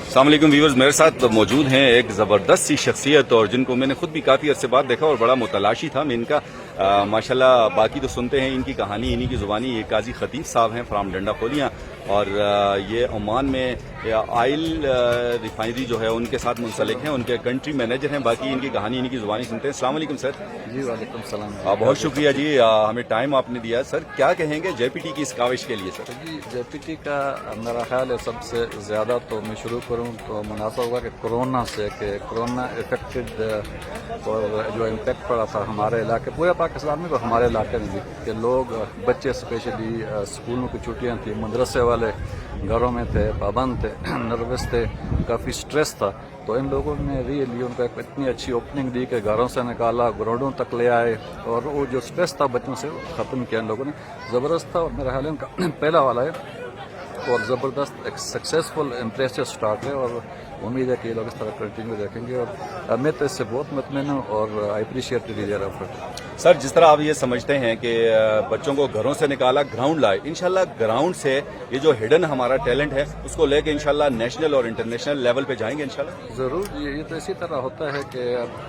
अस्सलाम वालेकुम व्यूअर्स, मेरे साथ मौजूद हैं एक ज़बरदस्त सी शख्सियत और जिनको मैंने खुद भी काफ़ी अरसे बाद देखा और बड़ा मुतलाशी था मैं इनका। माशाल्लाह बाकी तो सुनते हैं इनकी कहानी इन्हीं की ज़ुबानी। ये काजी खतीब साहब हैं फ्राम डंडा खोलियाँ और ये ओमान में आयल रिफाइनरी जो है उनके साथ मुंसलिक हैं, उनके कंट्री मैनेजर हैं। बाकी इनकी कहानी इन्हीं की ज़ुबानी सुनते हैं। अस्सलाम वालेकुम सर। जी वालेकुम सलाम। बहुत शुक्रिया जी, हमें टाइम आपने दिया। सर क्या कहेंगे जेपीटी की इस काविश के लिए? सर जी जेपीटी का मेरा ख्याल है सबसे ज़्यादा तो मैं शुरू करूँ तो मुनासिब होगा कि कोरोना से, कि कोरोना इफेक्टेड और जो इम्पेक्ट पड़ा था हमारे इलाके, पूरे पाकिस्तान में, तो हमारे इलाके में भी, कि लोग बच्चे स्पेशली स्कूलों की छुट्टियां थी, मदरसे वाले घरों में थे, पाबंद थे, नर्वस थे, काफ़ी स्ट्रेस था। तो इन लोगों ने रियली उनको एक इतनी अच्छी ओपनिंग दी कि घरों से निकाला, ग्राउंडों तक ले आए और वो जो स्ट्रेस था बच्चों से ख़त्म किया इन लोगों ने। ज़बरदस्त था और मेरा ख्याल है उनका पहला वाला है और ज़बरदस्त एक सक्सेसफुल इम्प्रेसिव स्टार्ट है और उम्मीद है कि ये लोग इस तरह कंटिन्यू रखेंगे और मैं तो इससे बहुत मुतमईन हूँ और I appreciate their effort. Sir जिस तरह आप ये समझते हैं कि बच्चों को घरों से निकाला, ग्राउंड लाए, इंशाल्लाह ग्राउंड से ये जो हिडन हमारा टैलेंट है उसको लेके इंशाल्लाह नेशनल और इंटरनेशनल लेवल पे जाएंगे इंशाल्लाह। ज़रूर, ये तो इसी तरह होता है कि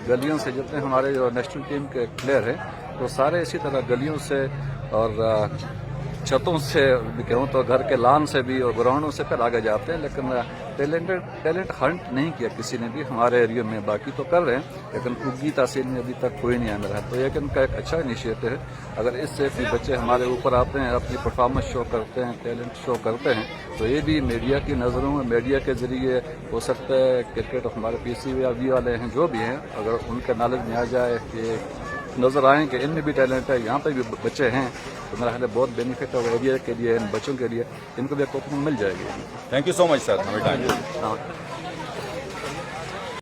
गलियों से जितने हमारे जो नेशनल टीम के प्लेयर हैं तो सारे इसी तरह गलियों से और छतों से कहूँ तो घर के लान से भी और ग्राउंडों से फिर आगे जाते हैं। लेकिन टैलेंट हंट नहीं किया किसी ने भी हमारे एरिया में, बाकी तो कर रहे हैं लेकिन उगी तहसील में अभी तक कोई नहीं आ रहा है। तो ये इनका एक अच्छा इनिशिएटिव है। अगर इससे भी बच्चे हमारे ऊपर आते हैं, अपनी परफॉर्मेंस शो करते हैं, टैलेंट शो करते हैं, तो ये भी मीडिया की नज़रों में, मीडिया के ज़रिए हो सकता है क्रिकेट हमारे PCB वाले हैं जो भी हैं, अगर उनके नॉलेज में आ जाए कि नज़र आए कि इनमें भी टैलेंट है, यहाँ पर भी बच्चे हैं, तो मेरा ख्याल है बहुत बेनिफिट है एरिया के लिए, इन बच्चों के लिए, इनको भी एक ओपनिंग मिल जाएगी। Thank you so much sir, हमें टाइम।